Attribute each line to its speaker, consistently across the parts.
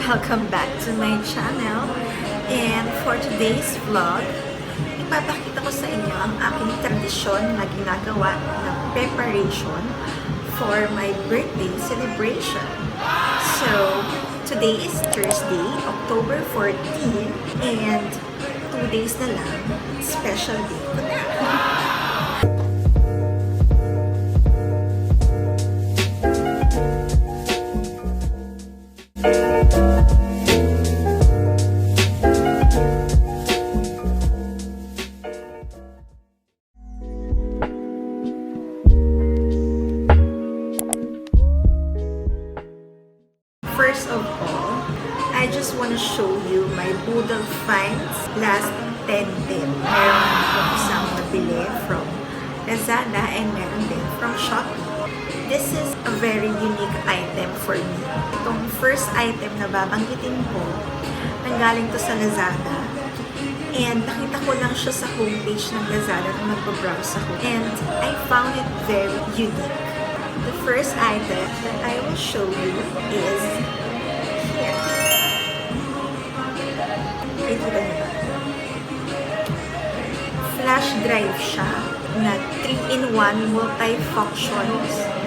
Speaker 1: Welcome back to my channel. And for today's vlog, ipapakita ko sa inyo ang aking tradisyon na ginagawa na preparation for my birthday celebration. So, today is Thursday, October 14, and 2 days na lang, special day ko na. First of all, I just want to show you my Boodle finds last 10 din. Meron akong isang nabili from Lazada and meron din from Shopee. This is a very unique item for me. Itong first item na babanggitin ko, nanggaling to sa Lazada. And nakita ko lang siya sa homepage ng Lazada nung nagpo-browse ako. And I found it very unique. The first item that I will show you is here. Ito ba niyo ba? Flash drive siya na 3-in-1 multi-function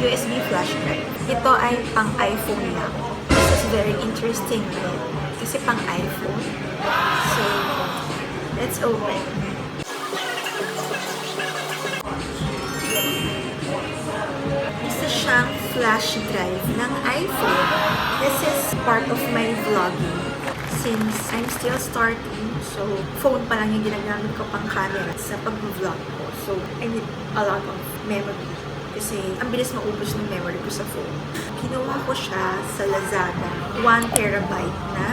Speaker 1: USB flash drive. Ito ay pang iPhone lang. This is very interesting rin kasi pang iPhone. So, let's open. Siyang flash drive ng iPhone. This is part of my vlogging since I'm still starting. So, phone pa lang yung ginagamit ko pang camera sa pag-vlog ko. So, I need a lot of memory kasi ang bilis maubos ng memory ko sa phone. Kinuha ko siya sa Lazada. 1 terabyte na.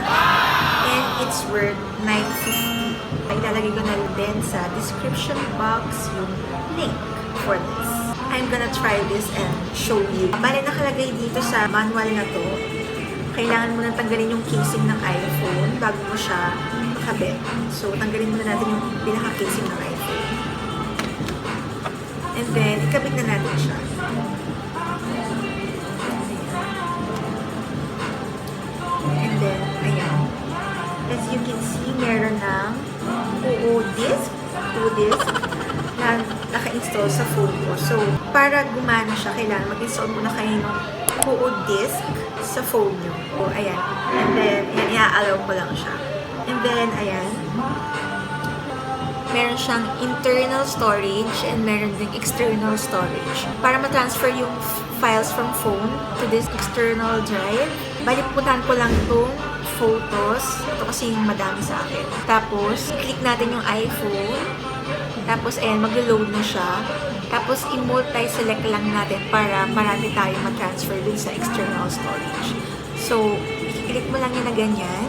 Speaker 1: And it's worth $9.50. Ilalagay ko na din sa description box yung link for this. I'm gonna try this and show you. Bale, nakalagay dito sa manual na to, kailangan mo na tanggalin yung casing ng iPhone bago mo siya makabit. So, tanggalin muna natin yung pinaka-casing ng iPhone. And then, ikabit na natin siya. And then, ayan. As you can see, meron ng two disc na naka-install sa phone ko. So, para gumana siya, kailangan mag-install muna kayo ng disc sa phone nyo. So, ayan. And then, ayan, i-allow ko lang siya. And then, ayan. Meron siyang internal storage and meron ding external storage. Para ma-transfer yung files from phone to this external drive, balipuntan ko lang itong photos. Ito kasi yung madami sa akin. Tapos, click natin yung iPhone. Tapos, ayan, mag-load na siya. Tapos, i-multi-select lang natin para marami tayo ma-transfer dun sa external storage. So, i-click mo lang yun na ganyan.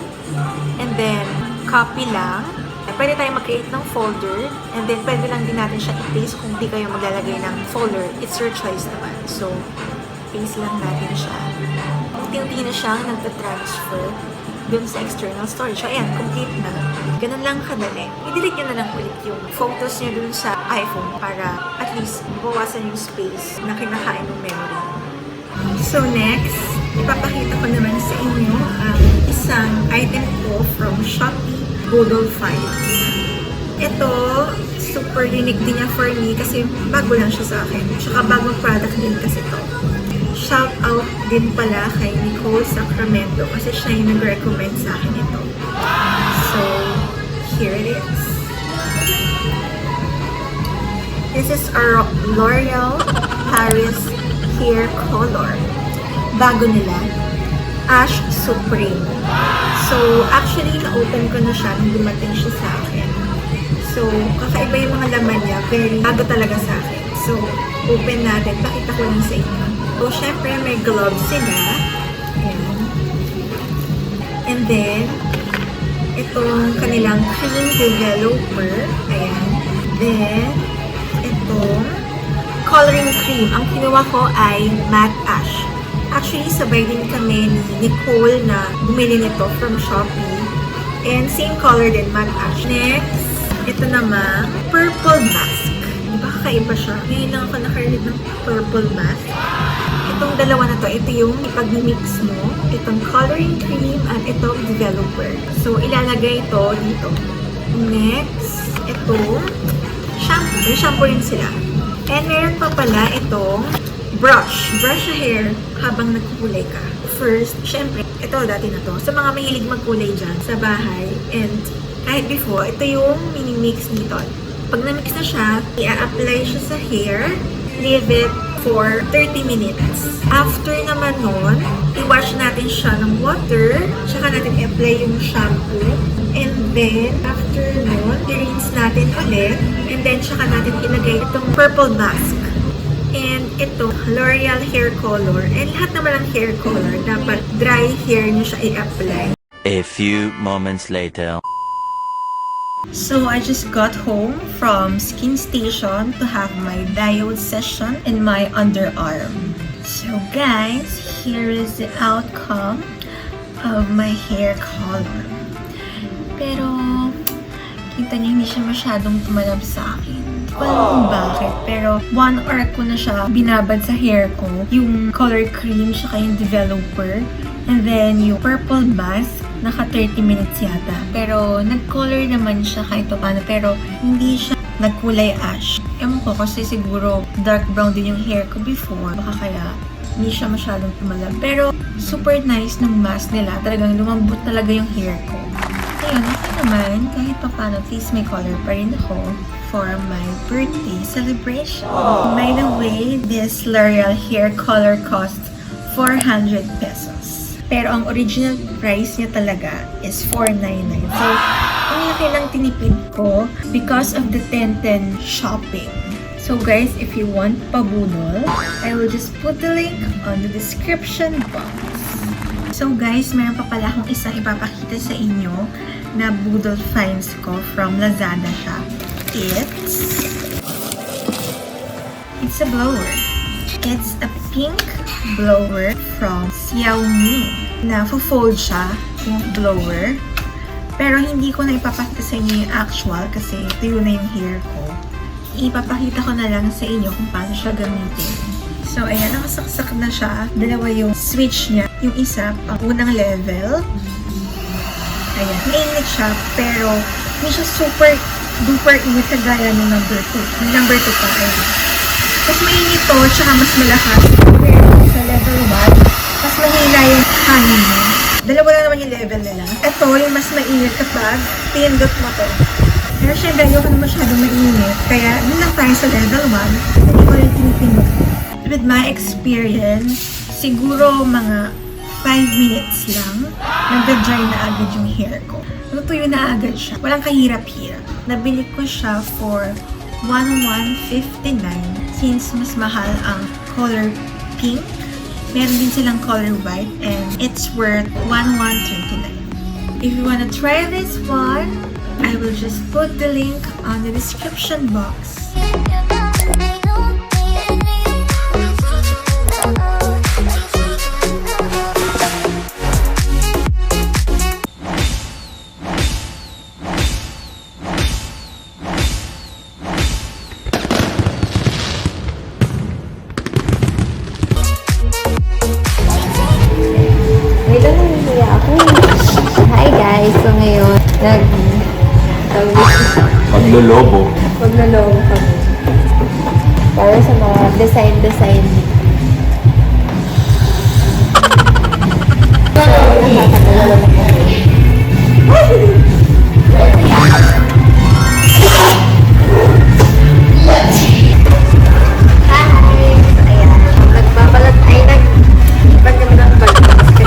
Speaker 1: And then, copy lang. Pwede tayo mag-create ng folder. And then, pwede lang din natin siya i-paste kung di kayo maglalagay ng folder. It's your choice naman. So, paste lang natin siya. Unti-unti na siyang nagta-transfer dun sa external storage. So, ayan, complete na. Ganun lang kadali. I-delete nyo na lang ulit yung photos nyo dun sa iPhone para at least mabawasan yung space na kinakain ng memory. So, next, ipapakita ko naman sa inyo ang isang item ko from Shopee, Boodle Finds. Ito, super unique din niya for me kasi bago lang siya sa akin. Tsaka bagong product din kasi ito. Shout out din pala kay Nicole Sacramento kasi siya yung nag-recommend sa akin ito. So, here it is. This is our L'Oreal Paris Hair Color. Bago nila, Ash Supreme. So, actually, na-open ko na siya nung dumating siya sa akin. So, kakaiba yung mga laman niya. Very bago talaga sa akin. So, open natin. Pakita ko lang sa inyo. So, syempre, may gloves sila. Ayan. And then, itong kanilang cream developer. Ayan. Then, itong coloring cream. Ang kinuha ko ay matte ash. Actually, sabay din kami ni Nicole na bumili nito from Shopee. And same color din, matte ash. Next, ito naman, purple mask. Diba kakaiba siya? Ngayon lang ako nakarinig ng purple mask. Itong dalawa na to, ito yung ipag-mix mo, itong coloring cream, at itong developer. So, ilalagay ito dito. Next, itong shampoo. May shampoo rin sila. And meron pa pala itong brush. Brush sa hair habang nagkukulay ka. First, syempre, ito dati na to. Sa mga mahilig magkulay dyan sa bahay. And kahit before, ito yung mini-mix dito. Pag na-mix na siya, i-apply siya sa hair. Leave it for 30 minutes. After naman nun, i-wash natin siya ng water. Tsaka natin i-apply yung shampoo. And then, after nun, i-rinse natin ulit. And then, tsaka natin ilagay itong purple mask. And ito, L'Oreal Hair Color. And lahat naman ng hair color, dapat dry hair nyo siya i-apply.
Speaker 2: A few moments later.
Speaker 1: So, I just got home from Skin Station to have my diode session in my underarm. So, guys, here is the outcome of my hair color. Pero, kita niyo, hindi siya masyadong tumalab sa akin. Hindi ko alam kung bakit, pero 1 hour ko na siya binabad sa hair ko. Yung color cream, siya yung developer. And then, yung purple mask, naka 30 minutes yata. Pero, nag-color naman siya kahit paano. Pero, hindi siya nagkulay ash. Ewan ko kasi siguro dark brown din yung hair ko before. Baka kaya hindi siya masyadong tumalab. Pero, super nice nung mask nila. Talagang lumambot talaga yung hair ko. Ayun, okay naman. Kahit paano, at least may color pa rin ako for my birthday celebration. By the way, this L'Oreal hair color cost 400 pesos. Pero ang original price niya talaga is 499. So, ang laki ng tinipid ko because of the 10-10 shopping. So guys, if you want pabudol, I will just put the link on the description box. So guys, meron pa pala akong isang ipapakita sa inyo na budol finds ko from Lazada siya. It's a blower. It's a pink blower from Xiaomi. Na-fold siya yung blower. Pero hindi ko na ipapakita sa inyo yung actual kasi tuyo na yung hair ko. Ipapakita ko na lang sa inyo kung paano siya gamitin. So, ayan, nakasaksak na siya. Dalawa yung switch niya. Yung isa, ang unang level. Ayan, mainit siya, pero hindi siya super duper init kagaya ng number 2. Yung number 2 pa, ayan. Mas mainit to, tsaka mas malakas. Pero sa level 1, mas mahina yung hangin mo. Dalawa lang naman yung level nila. Ito, yung mas mainit kapag pinindot mo to. Pero syempre, ayoko na masyadong mainit. Kaya, yun lang tayo sa level 1. Hindi ko rin tinipindot. With my experience, siguro mga 5 minutes lang, nagda-dry na agad yung hair ko. Natutuyo na agad siya. Walang kahirap-hirap. Nabili ko siya for 1159 since mas mahal ang color pink. Meron din silang color white and it's worth 1129. If you wanna try this one, I will just put the link on the description box.
Speaker 3: Hi guys! So ngayon,
Speaker 2: Maglolobo.
Speaker 3: maglolobo kami. Para sa mga design. Nakakatulala na kami. Ayan, nagbabalat ay nag-ibang naman ang balat. Kasi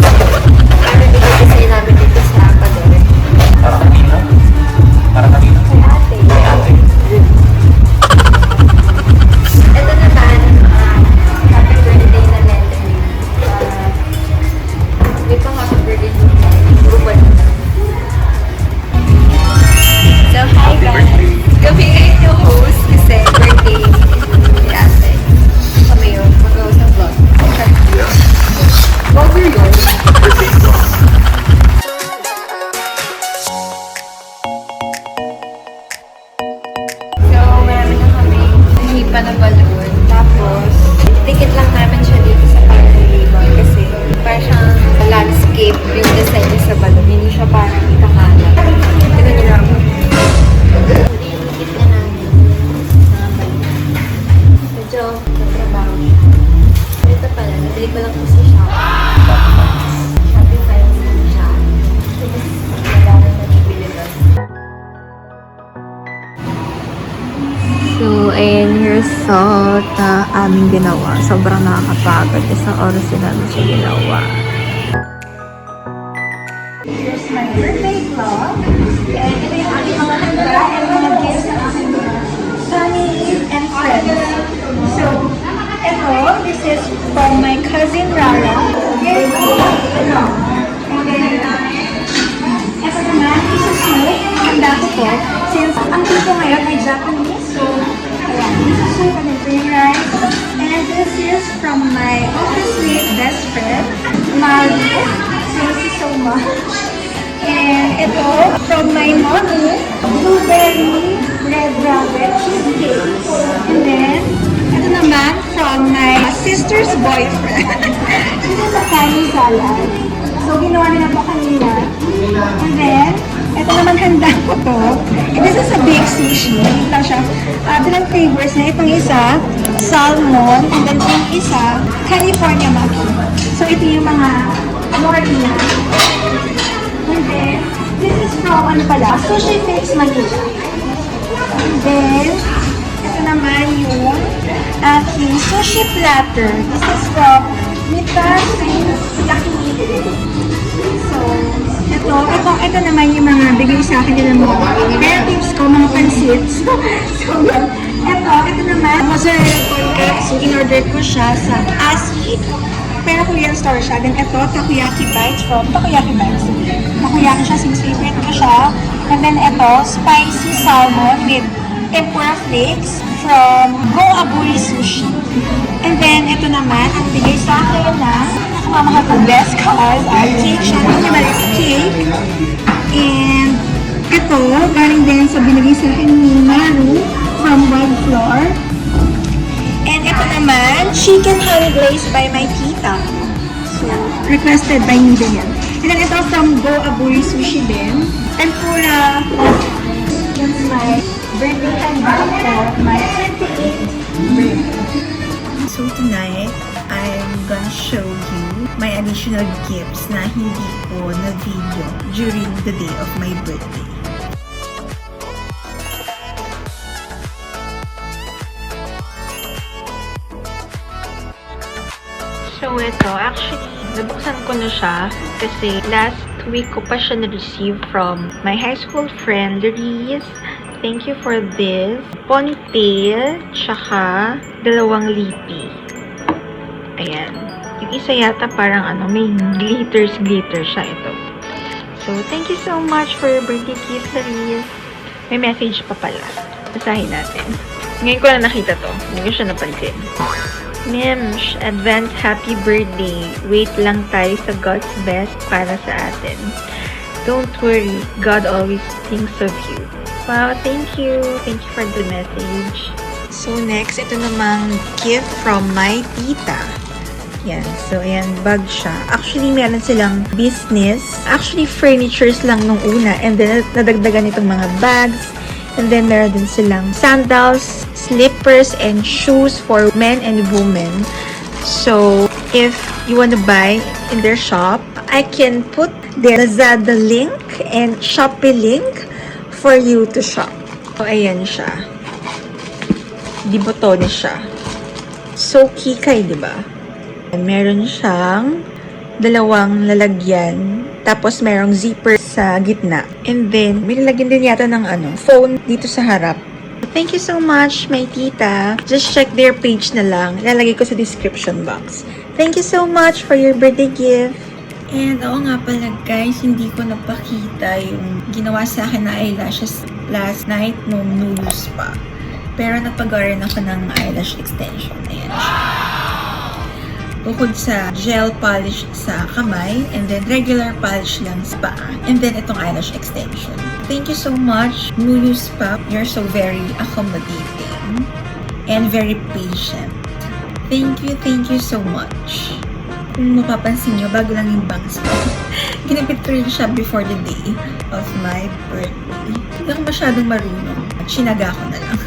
Speaker 3: ano dito design namin dito sa pader.
Speaker 2: Para kanina?
Speaker 3: Kay ate. Ito naman,
Speaker 1: naming ginawa. Sobrang nakakapagod. Isang oras din namin siya ginawa.
Speaker 4: Here's my birthday vlog. And ito yung aking mga handa and mga gifts ng aking mga family and friends. So, ito, this is from my cousin Rara. Here's ito. And then, ito naman, isusoup. Handa ko to. Since ang tipo ngayon ay Japanese, so, ayan, isusoup and then green rice. And this is from my office mate best friend, Mari. Thank you so much. And ito, from my mommy, blueberry red velvet cheesecake. And then, ito naman, from my sister's boyfriend. Ito sa kanin salad. So, ginawa nila po kanina. And then, ito naman handa ko to. And this is a big sushi. Ito lang siya. Bilang flavors na. Itong isa, salmon. And then, itong isa, California maki. So, ito yung mga morena. And then, this is from, ano pala, Sushi Fix Manila. And then, ito naman yung aking sushi platter. This is from Mita's Yakiniku. So, ito naman yung mga bigay sa akin nila mga relatives ko, mga pansits. So, ito naman, mozzarella tonkatsu. In-order ko siya sa Aski. Pero Korean store siya. Then ito, takoyaki bites from Takoyaki Bites. Takoyaki siya, since favorite ko siya. And then ito, spicy salmon with tempura flakes from Go Aburi Sushi. And then ito naman, ang bigay sa akin na nakamamahal ko best cause ay cake siya. Minimalist cake. And ito, galing din sa binigay sa akin ni Maru from Wild Floor. And ito naman, chicken honey glaze by my tita. So, requested by me din yan. And then ito from Go Aburi Sushi din. Tempura. That's my birthday handa for my 28th birthday.
Speaker 1: So tonight, I'm gonna show you my additional gifts na hindi ko na video during the day of my birthday. So ito, actually, nabuksan ko na siya kasi last week ko pa siya na-receive from my high school friend, Reese. Thank you for this. Ponytail, tsaka dalawang lipi. Ayan. Yung isa yata parang may glitters siya ito. So, thank you so much for your birthday gift, Reese. May message pa pala. Basahin natin. Ngayon ko na nakita to. Hindi ko siya napansin. Memsh, advance happy birthday. Wait lang tayo sa God's best para sa atin. Don't worry, God always thinks of you. Wow, thank you. Thank you for the message. So next, ito namang gift from my tita. Yan. So, ayan, bag siya. Actually, meron silang business. Actually, furnitures lang nung una. And then, nadagdagan itong mga bags. And then, meron din silang sandals, slippers, and shoes for men and women. So, if you want to buy in their shop, I can put their Lazada link and Shopee link for you to shop. So, ayan siya. Di botones siya. So, kikay, di ba? Meron siyang dalawang lalagyan. Tapos, merong zipper sa gitna. And then, may lalagyan din yata ng phone dito sa harap. Thank you so much, my tita. Just check their page na lang. Lalagay ko sa description box. Thank you so much for your birthday gift. And oo nga pala guys, hindi ko napakita yung ginawa sa akin na eyelashes last night nung Nulus pa. Pero napagawa rin ako ng eyelash extension. Ayan siya. Bukod sa gel polish sa kamay, and then regular polish lang sa paa, and then itong eyelash extension. Thank you so much, Nulus pa. You're so very accommodating and very patient. Thank you so much. Kung mapapansin nyo, bago lang yung bangs ko. Ginipit ko rin siya before the day of my birthday. Hindi ako masyadong marunong. Sinaga ko na lang.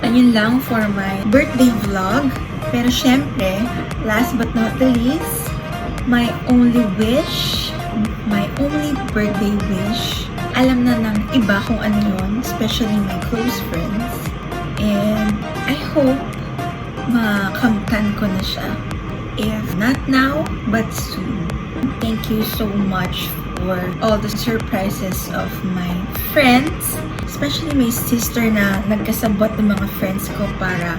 Speaker 1: Ayun lang for my birthday vlog. Pero syempre, last but not the least, my only wish, my only birthday wish, alam na ng iba kung ano yun, especially my close friends. And I hope makamtan ko na siya. If not now, but soon. Thank you so much for all the surprises of my friends. Especially my sister na nagkasabot ng mga friends ko para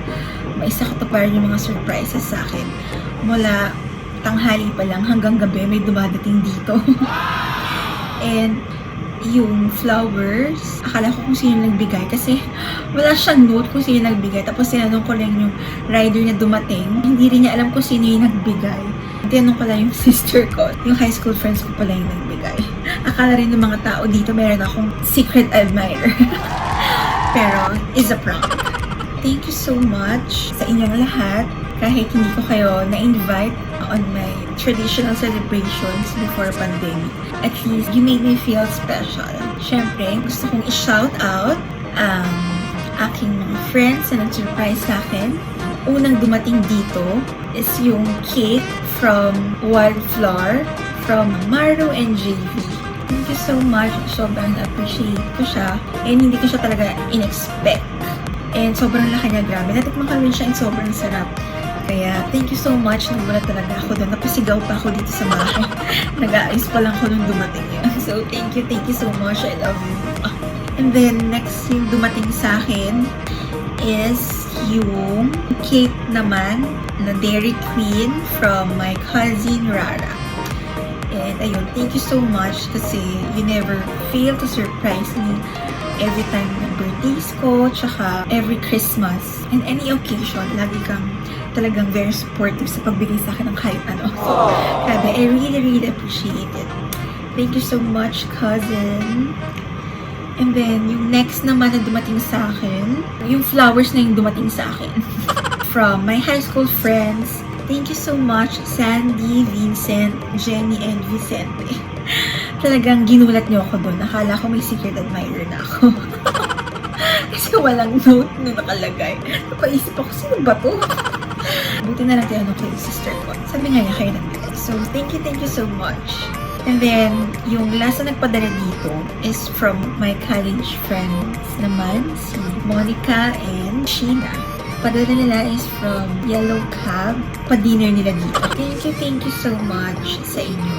Speaker 1: maisakatuparan yung mga surprises sa akin. Mula tanghali pa lang hanggang gabi may dumadating dito. And yung flowers, akala ko kung sino nagbigay kasi wala siyang note kung sino nagbigay. Tapos tinanong ko lang yung rider na dumating. Hindi rin niya alam kung sino yung nagbigay. Tinanong ko lang yung sister ko. Yung high school friends ko pala yung nagbigay. Akala rin ng mga tao dito meron akong secret admirer. Pero, is a prank. Thank you so much sa inyong lahat. Kahit hindi ko kayo na-invite on my traditional celebrations before pandemic. At least, you made me feel special. Siyempre, gusto kong i-shout out ang aking mga friends na nag-surprise sa akin. Unang dumating dito is yung cake from Wildflower from Maru and JV. Thank you so much. Sobrang appreciate ko siya. And hindi ko siya talaga in-expect. And sobrang laki niya, grabe. Natikman ko rin siya and sobrang sarap. Kaya, thank you so much. Nagulat talaga ako doon. Napasigaw pa ako dito sa bahay. Nag-aayos pa lang ako nung dumating yun. So, thank you so much. I love you. And then, next yung dumating sa akin is yung cake naman na Dairy Queen from my cousin Rara. And ayun, thank you so much kasi you never fail to surprise me every time na birthdays ko, tsaka every Christmas and any occasion. Lagi kang talagang very supportive sa pagbigay sa akin ng kahit ano. So, grabe, I really appreciate it. Thank you so much, cousin. And then, yung next naman na dumating sa akin, yung flowers na yung dumating sa akin. From my high school friends. Thank you so much, Sandy, Vincent, Jenny, and Vicente. Talagang ginulat niyo ako doon. Akala ko may secret admirer na ako. Kasi walang note na nakalagay. Napaisip ako, sino ba to? Buti na lang tinanong ko yung sister ko. Sabi nga niya, kayo nagbigay. So, thank you so much. And then, yung last na nagpadala dito is from my college friends naman, si Monica and Sheena. Padala nila is from Yellow Cab. Pa-dinner nila dito. Thank you so much sa inyo.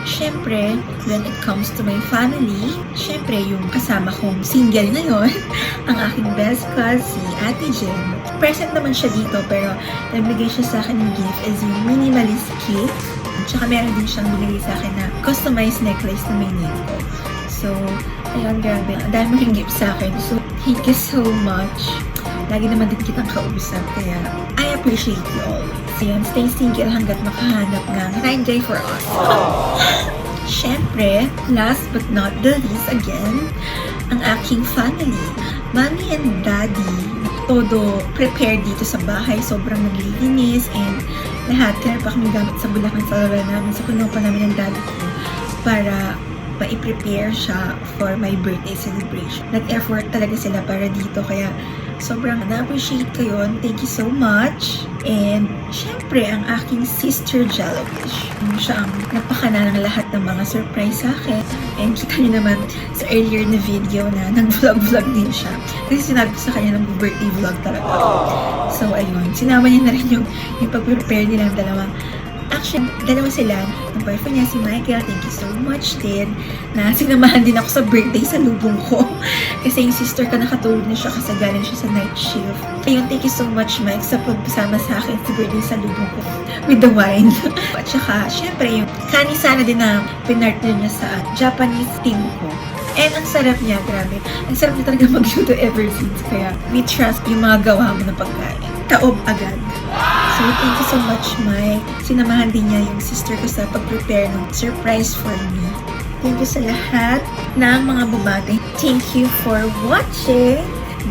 Speaker 1: Siyempre, when it comes to my family, siyempre yung kasama kong single ngayon, ang aking best cousin, si Ate Jen. Present naman siya dito, pero nagbigay siya sa akin ng gift is yung minimalist cake. Tsaka meron din siyang binigay sa akin na customized necklace na may name ko. So, ayun, grabe. Ang dami mong gift sa akin. So, thank you so much. Lagi naman din kitang kausap, kaya I appreciate you all. Ayun, stay single hanggat makahanap ng right guy for us. Siyempre, last but not the least again, ang aking family. Mommy and Daddy, todo prepared dito sa bahay. Sobrang naglilinis and lahat. Kaya pa kami gamit sa Bulacan sa lola namin. Sa puno pa namin ng daddy ko para ma-prepare siya for my birthday celebration. Nag-effort talaga sila para dito. Kaya sobrang na-appreciate ko yun. Thank you so much. And syempre, ang aking sister Jellyfish. Siya ang napakana ng lahat ng mga surprise sa akin. And kita niyo naman sa earlier na video na nag-vlog din siya. Kasi sinabi ko sa kanya ng birthday vlog talaga. So, ayun. Sinama niya na rin yung pag-prepare nila ng dalawang. Actually, dalawa sila. Ang boyfriend niya, si Michael. Thank you so much din. Na sinamahan din ako sa birthday sa lubong ko. Kasi yung sister ko nakatulog na siya kasi galing siya sa night shift. Ayun, thank you so much, Mike, sa pagsama sa akin sa birthday sa lubong ko. With the wine. At saka, syempre, yung kanisana din na pinartner niya sa Japanese team ko. And ang sarap niya, grabe. Ang sarap niya talaga mag-luto ever since. Kaya, we trust yung mga gawa mo na pagkain. Taob agad. So, thank you so much, Mike. Sinamahan din niya yung sister ko sa pag-prepare ng surprise for me. Thank you sa lahat ng mga bumati. Thank you for watching.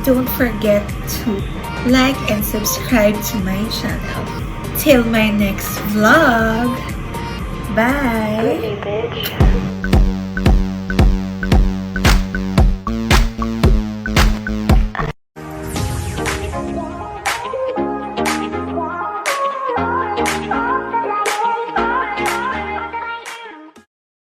Speaker 1: Don't forget to like and subscribe to my channel. Till my next vlog. Bye!
Speaker 3: Bitch.